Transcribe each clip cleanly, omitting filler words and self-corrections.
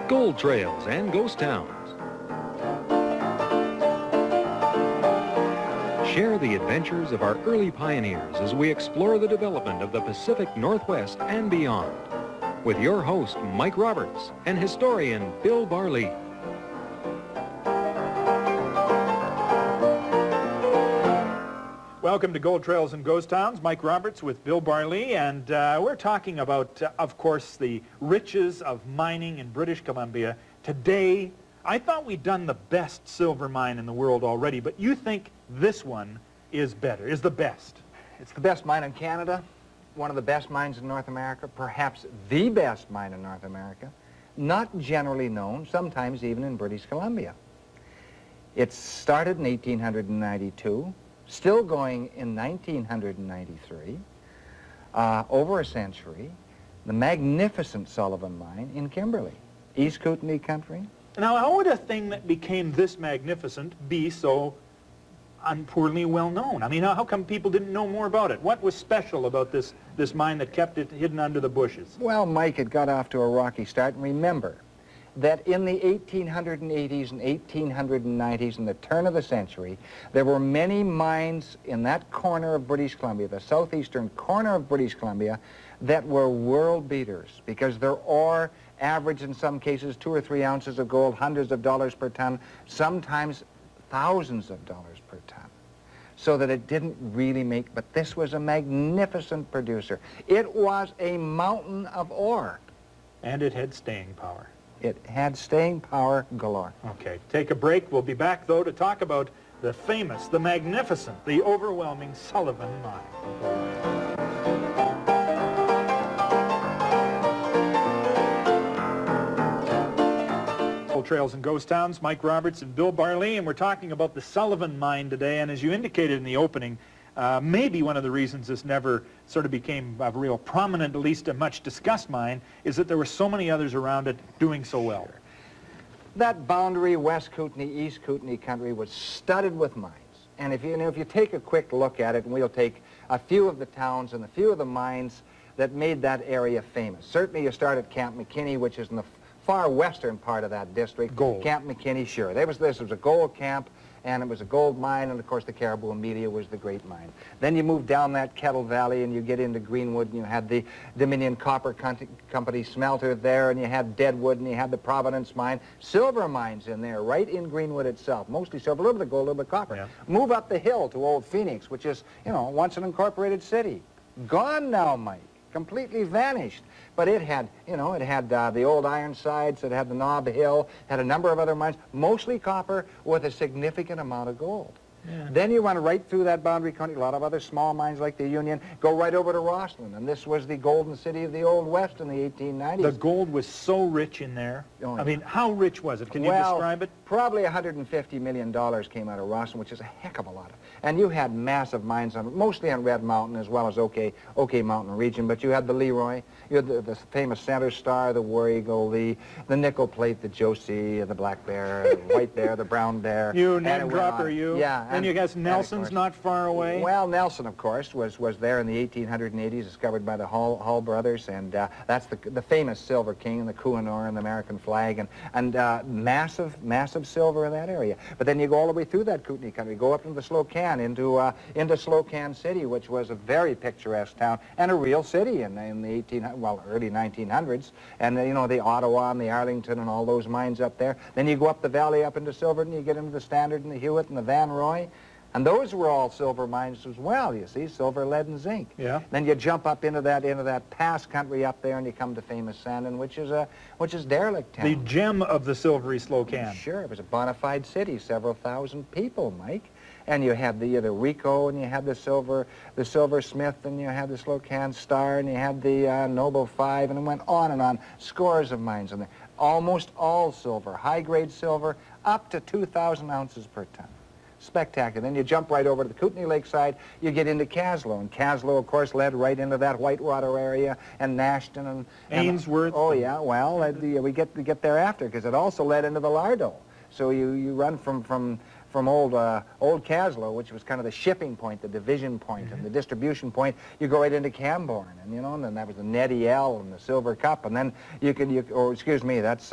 gold trails and ghost towns. Share the adventures of our early pioneers as we explore the development of the Pacific Northwest and beyond. With your host, Mike Roberts, and historian Bill Barlee. Welcome to Gold Trails and Ghost Towns. Mike Roberts with Bill Barlee, and we're talking about, of course, the riches of mining in British Columbia. Today, I thought we'd done the best silver mine in the world already, but you think this one is better, is the best? It's the best mine in Canada, one of the best mines in North America, perhaps the best mine in North America, not generally known, sometimes even in British Columbia. It started in 1892. Still going in 1993, over a century, the magnificent Sullivan mine in Kimberly, East Kootenay country. Now, how would a thing that became this magnificent be so poorly well known? I mean, how come people didn't know more about it? What was special about this mine that kept it hidden under the bushes? Well, Mike, it got off to a rocky start, and remember that in the 1880s and 1890s, in the turn of the century, there were many mines in that corner of British Columbia, the southeastern corner of British Columbia, that were world beaters because their ore averaged in some cases 2 or 3 ounces of gold, hundreds of dollars per ton, sometimes thousands of dollars per ton. So that it didn't really make, but this was a magnificent producer. It was a mountain of ore. And it had staying power. It had staying power galore. Okay, take a break. We'll be back, though, to talk about the famous, the magnificent, the overwhelming Sullivan mine. Gold Trails and Ghost Towns, Mike Roberts and Bill Barlee, and we're talking about the Sullivan mine today. And as you indicated in the opening, maybe one of the reasons this never sort of became a real prominent, at least a much discussed mine, is that there were so many others around it doing so well. That boundary, West Kootenay, East Kootenay country, was studded with mines. And if you take a quick look at it, and we'll take a few of the towns and a few of the mines that made that area famous. Certainly you start at Camp McKinney, which is in the far western part of that district. Gold. Camp McKinney, sure. This was a gold camp, and it was a gold mine, and of course the Caribou Amelia was the great mine. Then you move down that Kettle Valley and you get into Greenwood, and you had the Dominion Copper Company smelter there, and you had Deadwood, and you had the Providence mine. Silver mines in there, right in Greenwood itself. Mostly silver, a little bit of gold, a little bit of copper. Yeah. Move up the hill to Old Phoenix, which is, once an incorporated city. Gone now, Mike. Completely vanished. But it had, the old Ironsides, it had the Knob Hill, had a number of other mines, mostly copper with a significant amount of gold. Yeah. Then you went right through that boundary country, a lot of other small mines like the Union, go right over to Rosslyn, and this was the golden city of the Old West in the 1890s. The gold was so rich in there. Oh, yeah. I mean, how rich was it? Can you describe it? Probably $150 million came out of Rosslyn, which is a heck of a lot. And you had massive mines, mostly on Red Mountain as well as OK Mountain region, but you had the Leroy, you had the famous Center Star, the War Eagle, the Nickel Plate, the Josie, the Black Bear, the White Bear, the Brown Bear. You name dropper, you. Yeah. And you guess Nelson's not far away? Well, Nelson, of course, was there in the 1880s, discovered by the Hall brothers, and that's the famous Silver King and the Kohinoor and the American flag, and massive silver in that area. But then you go all the way through that Kootenay country, go up into the Slocan, into Slocan City, which was a very picturesque town and a real city in the early 1900s, and the Ottawa and the Arlington and all those mines up there. Then you go up the valley up into Silverton, you get into the Standard and the Hewitt and the Van Roy. And those were all silver mines as well, you see, silver, lead, and zinc. Yeah. Then you jump up into that pass country up there, and you come to famous Sandon, which is derelict town. The gem of the silvery Slocan. Sure, it was a bona fide city, several thousand people, Mike. And you had the Rico, and you had the Silversmith, and you had the Slocan Star, and you had the Noble Five, and it went on and on. Scores of mines in there. Almost all silver, high-grade silver, up to 2,000 ounces per ton. Spectacular. Then you jump right over to the Kootenay Lakeside, you get into Caslow, and Caslow, of course, led right into that Whitewater area, and Nashton, and Ainsworth. Oh, yeah, well, we get there after, because it also led into the Lardo. So you run from from old Caslow, which was kind of the shipping point, the division point, and the distribution point. You go right into Camborne, and you know, and then that was the Nettie L and the Silver Cup, and then or excuse me, that's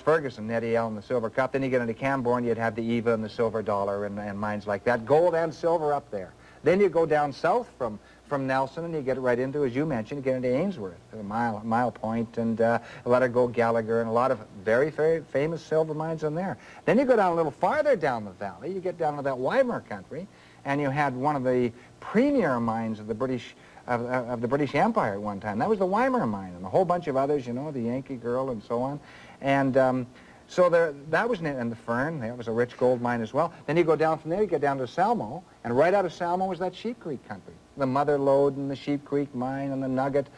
Ferguson, Nettie L and the Silver Cup. Then you get into Camborne, you'd have the Eva and the Silver Dollar and mines like that. Gold and silver up there. Then you go down south from Nelson, and you get right into, as you mentioned, you get into Ainsworth, Mile Point, and let her go Gallagher, and a lot of very, very famous silver mines in there. Then you go down a little farther down the valley, you get down to that Weimar country, and you had one of the premier mines of the British Empire at one time. That was the Weimar mine, and a whole bunch of others, you know, the Yankee Girl and so on. And so that was in the Fern. That was a rich gold mine as well. Then you go down from there, you get down to Salmo, and right out of Salmo was that Sheep Creek country. The Mother Lode and the Sheep Creek mine and the Nugget.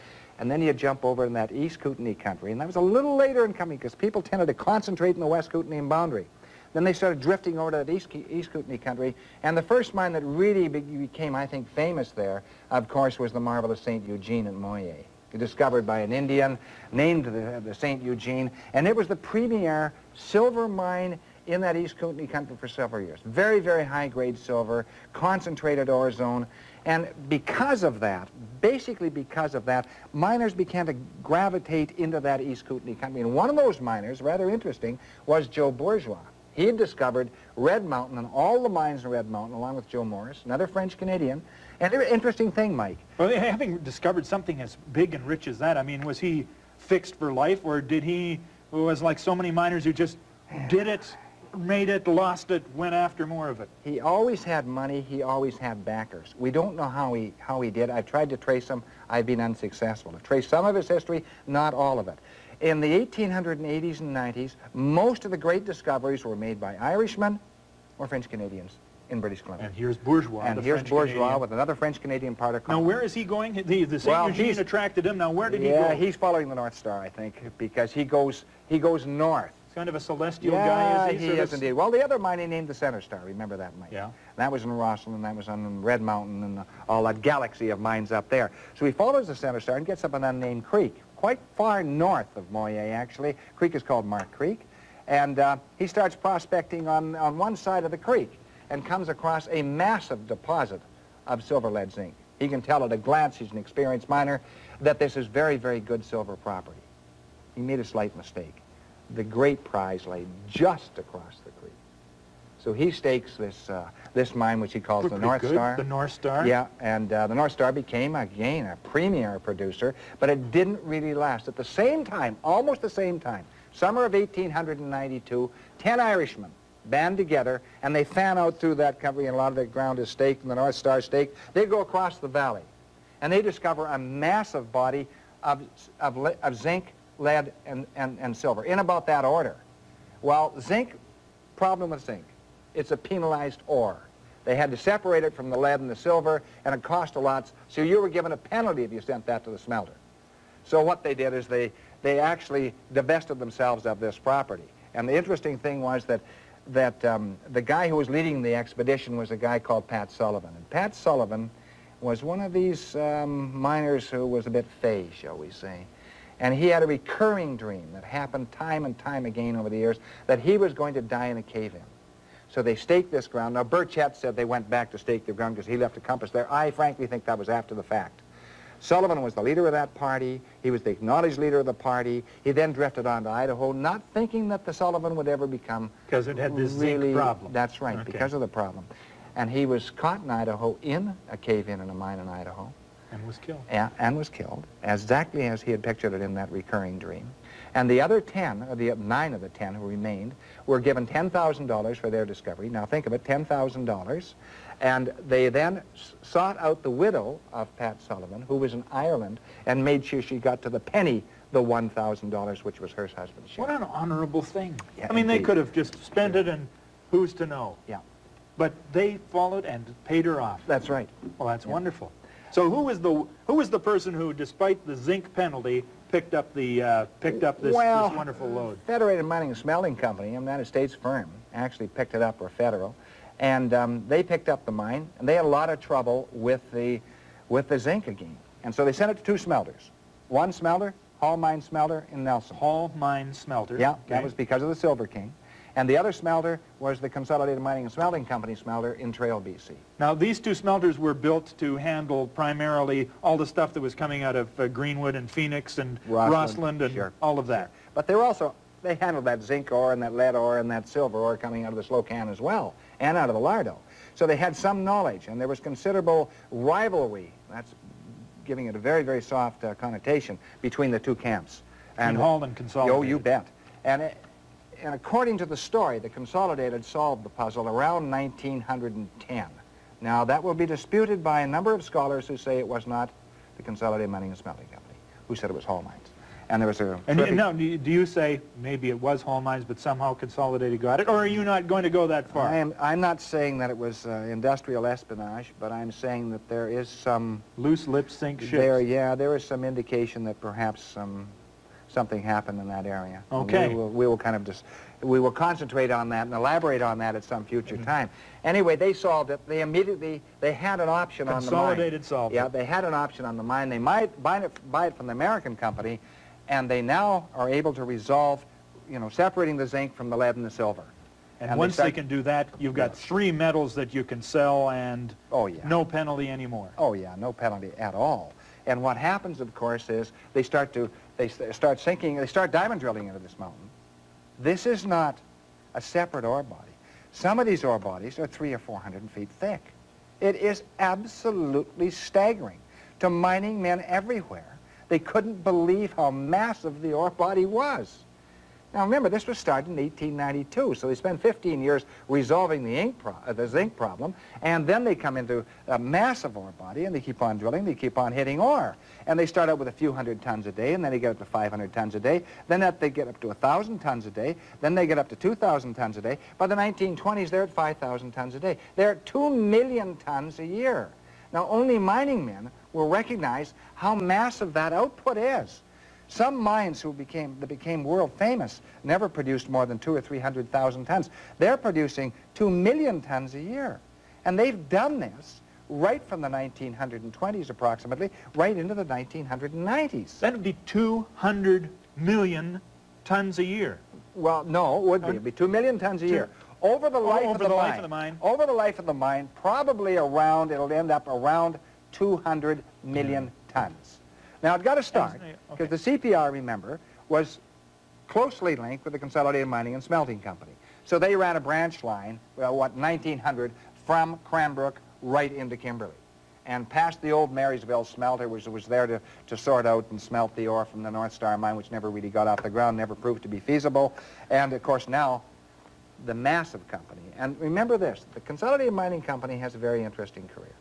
And then you jump over in that East Kootenai country. And that was a little later in coming because people tended to concentrate in the West Kootenai boundary. Then they started drifting over to that East Kootenai country. And the first mine that really became, I think, famous there, of course, was the marvelous St. Eugene at Moyer. Discovered by an Indian, named the St. Eugene, and it was the premier silver mine in that East Kootenai country for several years. Very, very high-grade silver, concentrated ore zone, and because of that, basically because of that, miners began to gravitate into that East Kootenai country. And one of those miners, rather interesting, was Joe Bourgeois. He had discovered Red Mountain and all the mines in Red Mountain, along with Joe Morris, another French-Canadian. And an interesting thing, Mike. Well, having discovered something as big and rich as that, I mean, was he fixed for life, or did he, was like so many miners who just did it, made it, lost it, went after more of it? He always had money. He always had backers. We don't know how he did. I've tried to trace him. I've been unsuccessful. To trace some of his history, not all of it. In the 1880s and 90s, most of the great discoveries were made by Irishmen or French-Canadians in British Columbia. And here's Bourgeois, and here's Bourgeois with another French-Canadian particle. Now, where is he going? The St. Eugene attracted him. Now, where did he go? Yeah, he's following the North Star, I think, because he goes north. He's kind of a celestial guy, is he? Yeah, he is indeed. Well, the other mine he named the Center Star. Remember that, Mike? Yeah. That was in Rosslyn, that was on Red Mountain, and all that galaxy of mines up there. So he follows the Center Star and gets up an unnamed creek, quite far north of Moyer, actually. Creek is called Mark Creek. And he starts prospecting on one side of the creek and comes across a massive deposit of silver, lead, zinc. He can tell at a glance, he's an experienced miner, that this is very, very good silver property. He made a slight mistake. The great prize lay just across the creek. So he stakes this mine, which he calls the North Star. The North Star? Yeah, and the North Star became, again, a premier producer, but it didn't really last. At the same time, almost the same time, summer of 1892, 10 Irishmen band together, and they fan out through that country, and a lot of the ground is staked, and the North Star staked. They go across the valley, and they discover a massive body of zinc, lead, and silver, in about that order. Well, zinc, problem with zinc, it's a penalized ore. They had to separate it from the lead and the silver, and it cost a lot, so you were given a penalty if you sent that to the smelter. So what they did is they actually divested themselves of this property. And the interesting thing was that the guy who was leading the expedition was a guy called Pat Sullivan. And Pat Sullivan was one of these miners who was a bit fey, shall we say. And he had a recurring dream that happened time and time again over the years that he was going to die in a cave-in. So they staked this ground. Now, Burchett said they went back to stake the ground because he left a compass there. I frankly think that was after the fact. Sullivan was the leader of that party. He was the acknowledged leader of the party. He then drifted on to Idaho, not thinking that the Sullivan would ever become... Because it had this zinc problem. That's right, Okay. because of the problem. And he was caught in Idaho in a cave-in in a mine in Idaho. And was killed. And was killed, exactly as he had pictured it in that recurring dream. And the other 10, or the 9 of the 10 who remained, were given $10,000 for their discovery. Now think of it, $10,000. And they then sought out the widow of Pat Sullivan, who was in Ireland, and made sure she got to the penny the $1,000, which was her husband's share. What an honorable thing. Yeah, I mean, indeed. they could have just spent it and who's to know? Yeah. But they followed and paid her off. That's right. Well, that's wonderful. So who was the person who, despite the zinc penalty, picked up this wonderful load? Federated Mining and Smelting Company, a United States firm, actually picked it up, or federal, and they picked up the mine, and they had a lot of trouble with the zinc again. And so they sent it to 2 smelters. One smelter, Hall Mine Smelter in Nelson. Hall Mine Smelter. Yeah, okay. that was because of the Silver King. And the other smelter was the Consolidated Mining and Smelting Company smelter in Trail, BC. Now, these two smelters were built to handle primarily all the stuff that was coming out of Greenwood and Phoenix and Rossland and sure, all of that. Sure. But they were also, they handled that zinc ore and that lead ore and that silver ore coming out of the Slocan as well, and out of the Lardo. So they had some knowledge, and there was considerable rivalry. That's giving it a very, very soft connotation between the two camps. And Hall and Consolidated. Oh, you bet. And according to the story, the Consolidated solved the puzzle around 1910. Now, that will be disputed by a number of scholars who say it was not the Consolidated Mining and Smelting Company, who said it was Hall Mines. And there was a... And now, do you say maybe it was Hall Mines, but somehow Consolidated got it, or are you not going to go that far? I'm not saying that it was industrial espionage, but I'm saying that there is some... Loose lips sink ships. There is some indication that perhaps something happened in that area. Okay. We will kind of just... We will concentrate on that and elaborate on that at some future time. Anyway, they solved it. They immediately... They had an option on the mine. Consolidated solved it. Yeah, they had an option on the mine. They might buy it from the American company, and they now are able to resolve, you know, separating the zinc from the lead and the silver. And once they can do that, you've got three metals that you can sell and no penalty anymore. Oh, yeah, no penalty at all. And what happens, of course, is they start diamond drilling into this mountain. This is not a separate ore body. Some of these ore bodies are 300 or 400 feet thick. It is absolutely staggering to mining men everywhere. They couldn't believe how massive the ore body was. Now remember, this was started in 1892, so they spent 15 years resolving the zinc problem, and then they come into a massive ore body, and they keep on drilling, they keep on hitting ore. And they start out with a few hundred tons a day, and then they get up to 500 tons a day, then they get up to 1,000 tons a day, then they get up to 2,000 tons a day. By the 1920s, they're at 5,000 tons a day. They're at 2 million tons a year. Now, only mining men will recognize how massive that output is. Some mines that became world famous never produced more than 200,000 or 300,000 tons. They're producing 2 million tons a year. And they've done this right from the 1920s approximately, right into the 1990s. That would be 200 million tons a year. Well, no, it would be. It would be 2 million tons a year. Over the life of the mine. Over the life of the mine, probably around, it'll end up around 200 million tons. Now, I've got to start, because the CPR, remember, was closely linked with the Consolidated Mining and Smelting Company. So they ran a branch line, well, 1900, from Cranbrook right into Kimberly, and past the old Marysville smelter, which was there to sort out and smelt the ore from the North Star mine, which never really got off the ground, never proved to be feasible. And, of course, now, the massive company. And remember this, the Consolidated Mining Company has a very interesting career.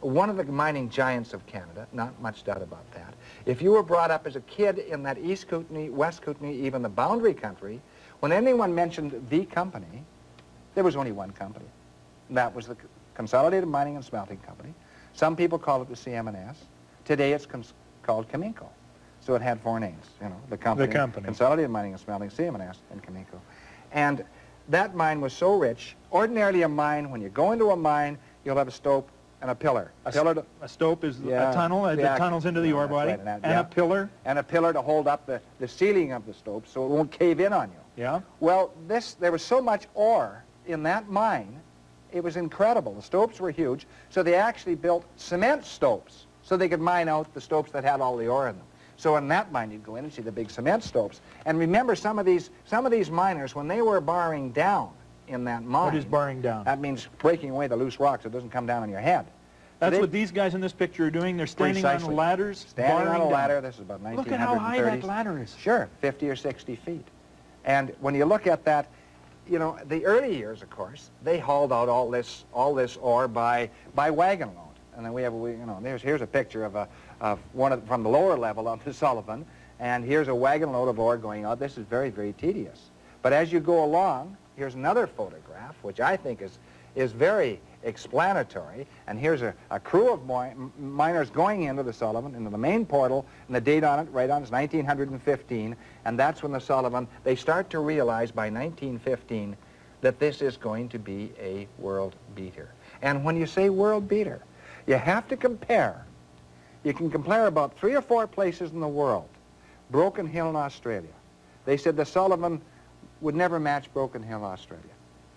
One of the mining giants of Canada, not much doubt about that. If you were brought up as a kid in that East Kootenay, West Kootenay, even the boundary country, when anyone mentioned the company, there was only one company. That was the Consolidated Mining and Smelting Company. Some people call it the CM&S. Today it's called Caminco. So it had four names, you know, the company. Consolidated Mining and Smelting, CM&S, and Caminco. And that mine was so rich. Ordinarily a mine, when you go into a mine, you'll have a stope and a pillar. A stope is a tunnel that tunnels into the ore body, right, and a pillar. And a pillar to hold up the ceiling of the stope so it won't cave in on you. Yeah. Well, there was so much ore in that mine, it was incredible. The stopes were huge, so they actually built cement stopes so they could mine out the stopes that had all the ore in them. So in that mine, you'd go in and see the big cement stopes. And remember, some of these miners, when they were barring down in that mine... What is barring down? That means breaking away the loose rock so it doesn't come down on your head. That's what these guys in this picture are doing. They're standing on ladders, standing on a ladder. Down. This is about 1930s. Look at how high that ladder is. Sure, 50 or 60 feet. And when you look at that, you know, the early years, of course, they hauled out all this ore by wagon load. And then we have, you know, here's a picture of from the lower level of the Sullivan, and here's a wagon load of ore going out. This is very, very tedious. But as you go along, here's another photograph, which I think is very explanatory. And here's a crew of miners going into the Sullivan, into the main portal, and the date on it, right on, is 1915. And that's when the Sullivan, they start to realize by 1915 that this is going to be a world beater. And when you say world beater, you have to compare. You can compare about 3 or 4 places in the world. Broken Hill in Australia. They said the Sullivan would never match Broken Hill, Australia.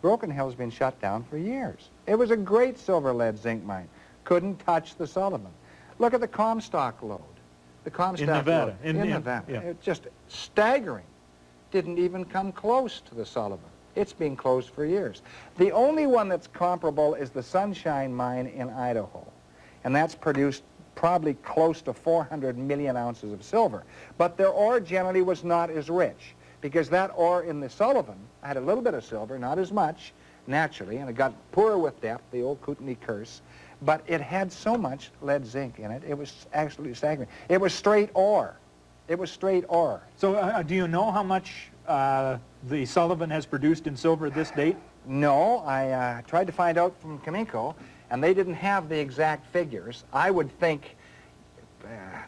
Broken Hill's been shut down for years. It was a great silver lead zinc mine. Couldn't touch the Sullivan. Look at the Comstock lode. The Comstock in Nevada. lode in Nevada. Yeah. It's just staggering. Didn't even come close to the Sullivan. It's been closed for years. The only one that's comparable is the Sunshine Mine in Idaho. And that's produced probably close to 400 million ounces of silver. But their ore generally was not as rich, because that ore in the Sullivan had a little bit of silver, not as much, naturally, and it got poorer with depth, the old Kootenai curse, but it had so much lead zinc in it, it was actually staggering. It was straight ore. It was straight ore. So do you know how much the Sullivan has produced in silver at this date? No, I tried to find out from Cominco, and they didn't have the exact figures. I would think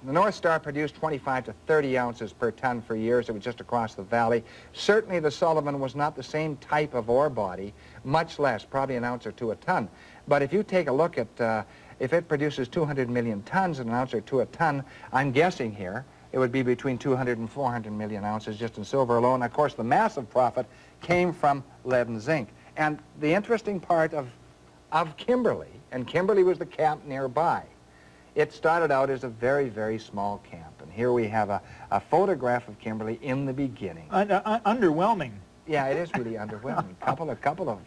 the North Star produced 25 to 30 ounces per ton for years. It was just across the valley. Certainly the Sullivan was not the same type of ore body, much less, probably an ounce or two a ton. But if you take a look at, if it produces 200 million tons and an ounce or two a ton, I'm guessing here, it would be between 200 and 400 million ounces just in silver alone. Of course, the massive profit came from lead and zinc. And the interesting part of Kimberly, and Kimberly was the camp nearby, it started out as a very, very small camp. And here we have a photograph of Kimberly in the beginning. Underwhelming. Yeah, it is really underwhelming. A couple of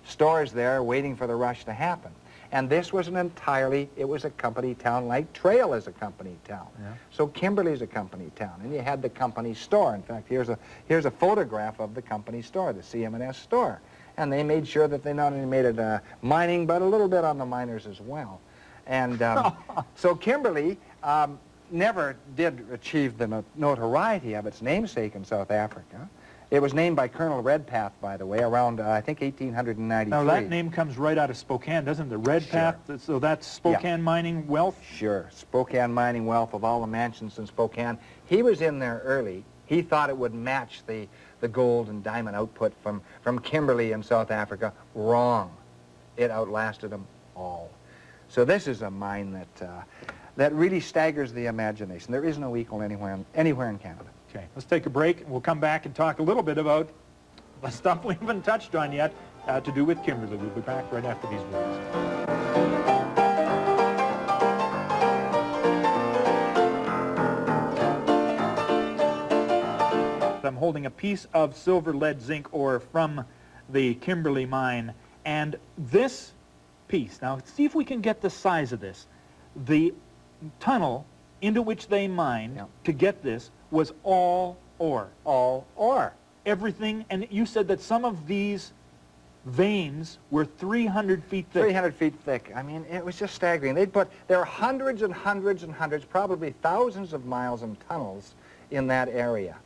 stores there waiting for the rush to happen. And this was it was a company town like Trail is a company town. Yeah. So Kimberly's a company town. And you had the company store. In fact, here's a photograph of the company store, the CM&S store. And they made sure that they not only made it mining, but a little bit on the miners as well. And so Kimberly never did achieve the notoriety of its namesake in South Africa. It was named by Colonel Redpath, by the way, around, I think, 1893. Now, that name comes right out of Spokane, doesn't it? Redpath, Sure. So that's Spokane mining wealth? Sure. Spokane mining wealth of all the mansions in Spokane. He was in there early. He thought it would match the gold and diamond output from Kimberly in South Africa. Wrong. It outlasted them all. So this is a mine that really staggers the imagination. There is no equal anywhere in Canada. Okay, let's take a break, and we'll come back and talk a little bit about the stuff we haven't touched on yet to do with Kimberly. We'll be back right after these words. I'm holding a piece of silver lead zinc ore from the Kimberly mine, and this piece, now see if we can get the size of this. The tunnel into which they mined to get this was all ore. All ore. Everything, and you said that some of these veins were 300 feet thick. 300 feet thick. I mean, it was just staggering. There are hundreds and hundreds and hundreds, probably thousands of miles and tunnels in that area.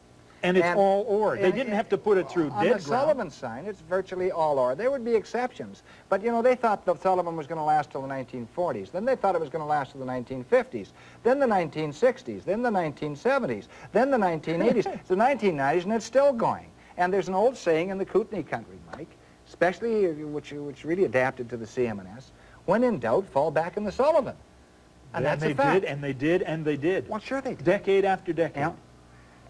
And it's all ore. They didn't have to put it through on dead the Sullivan sign, it's virtually all ore. There would be exceptions. But, you know, they thought the Sullivan was going to last till the 1940s. Then they thought it was going to last till the 1950s. Then the 1960s. Then the 1970s. Then the 1980s. It's the 1990s, and it's still going. And there's an old saying in the Kootenai country, Mike, especially which really adapted to the CM&S, when in doubt, fall back in the Sullivan. And that's a fact. And they did, and they did. Well, sure they did. Decade after decade. Yeah.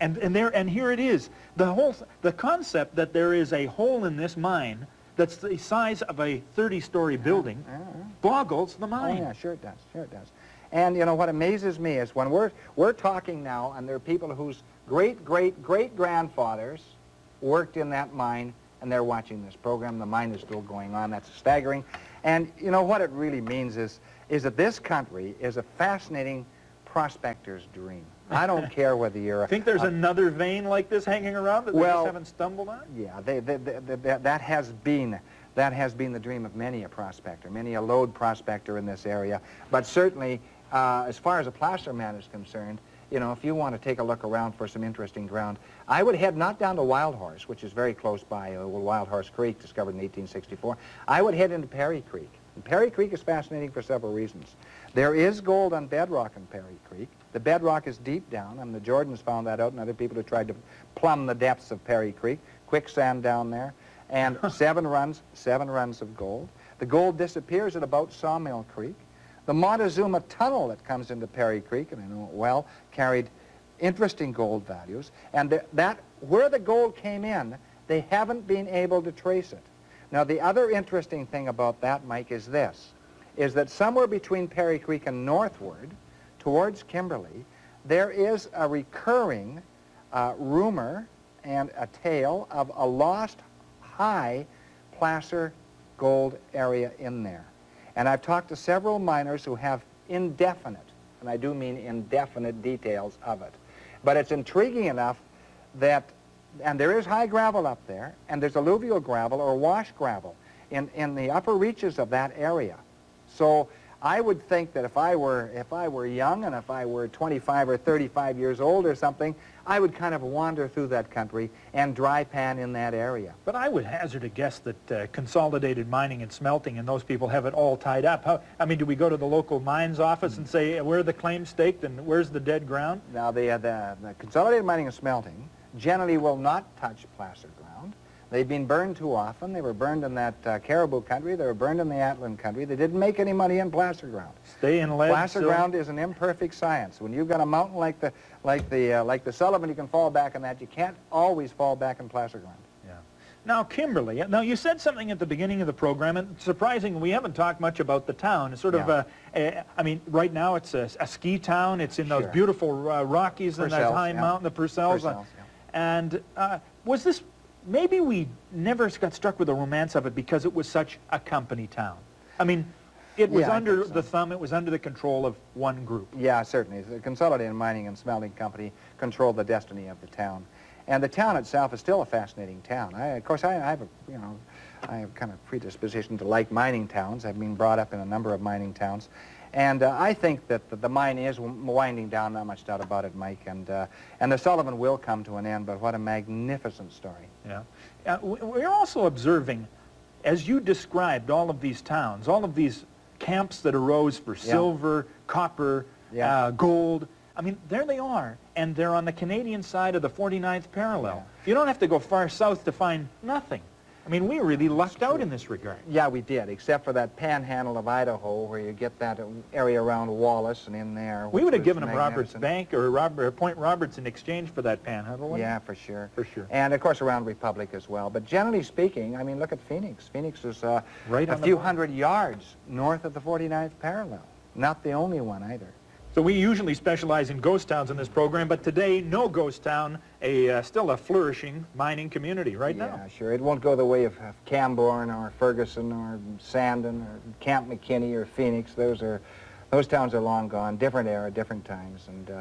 And here it is. The concept that there is a hole in this mine that's the size of a 30-story building boggles the mind. Oh, yeah, sure it does. Sure it does. And, you know, what amazes me is when we're talking now, and there are people whose great-great-great-grandfathers worked in that mine, and they're watching this program. The mine is still going on. That's staggering. And, you know, what it really means is that this country is a fascinating prospector's dream. I don't care whether you're... Think there's another vein like this hanging around that they just haven't stumbled on? Yeah, that has been the dream of many a prospector, many a lode prospector in this area. But certainly, as far as a placer man is concerned, you know, if you want to take a look around for some interesting ground, I would head not down to Wild Horse, which is very close by, Wild Horse Creek, discovered in 1864. I would head into Perry Creek. And Perry Creek is fascinating for several reasons. There is gold on bedrock in Perry Creek. The bedrock is deep down, and the Jordans found that out, and other people who tried to plumb the depths of Perry Creek. Quicksand down there, and 7 runs of gold. The gold disappears at about Sawmill Creek. The Montezuma Tunnel that comes into Perry Creek, and I know it well, carried interesting gold values. And where the gold came in, They haven't been able to trace it. Now, the other interesting thing about that, Mike, is this, is that somewhere between Perry Creek and northward, towards Kimberly, there is a recurring rumor and a tale of a lost high placer gold area in there. And I've talked to several miners who have indefinite, and I do mean indefinite, details of it. But it's intriguing enough that, and there is high gravel up there, and there's alluvial gravel or wash gravel in the upper reaches of that area. So I would think that if I were young and if I were 25 or 35 years old or something, I would kind of wander through that country and dry pan in that area. But I would hazard a guess that Consolidated Mining and Smelting and those people have it all tied up. I mean, do we go to the local mines office and say, where are the claims staked and where's the dead ground? Now, the Consolidated Mining and Smelting generally will not touch placer ground. They've been burned too often. They were burned in that Caribou country. They were burned in the Atlan country. They didn't make any money in placer ground. Stay in lead. Placer ground is an imperfect science. When you've got a mountain like the Sullivan, you can fall back on that. You can't always fall back in placer ground. Yeah. Now, Kimberly, now you said something at the beginning of the program, and surprisingly, we haven't talked much about the town. It's sort of I mean, right now it's a ski town. It's in those beautiful Rockies and that high mountain, the Purcells. And was this... Maybe we never got struck with the romance of it because it was such a company town. I mean, it was under the thumb, it was under the control of one group. Yeah, certainly. The Consolidated Mining and Smelting Company controlled the destiny of the town. And the town itself is still a fascinating town. Of course, I have kind of predisposition to like mining towns. I've been brought up in a number of mining towns. And I think that the mine is winding down, not much doubt about it, Mike. And the Sullivan will come to an end, but what a magnificent story. Yeah. We're also observing, as you described all of these towns, all of these camps that arose for silver, copper, gold. I mean, there they are, and they're on the Canadian side of the 49th parallel. You don't have to go far south to find nothing. I mean, we really lucked out in this regard. Yeah, we did, except for that panhandle of Idaho where you get that area around Wallace and in there. We would have given them Roberts Bank or Point Roberts in exchange for that panhandle, wouldn't we? Yeah, for sure. For sure. And, of course, around Republic as well. But generally speaking, I mean, look at Phoenix. Phoenix is a few hundred yards north of the 49th parallel. Not the only one either. So we usually specialize in ghost towns in this program, but today, no ghost town, still a flourishing mining community right now. Yeah, sure. It won't go the way of Camborne or Ferguson or Sandon or Camp McKinney or Phoenix. Those towns are long gone, different era, different times. And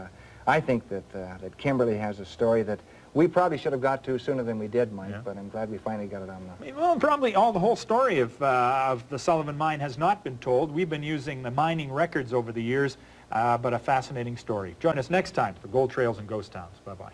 I think that Kimberly has a story that we probably should have got to sooner than we did, Mike, but I'm glad we finally got it on the... Well, probably the whole story of the Sullivan mine has not been told. We've been using the mining records over the years, but a fascinating story. Join us next time for Gold Trails and Ghost Towns. Bye-bye.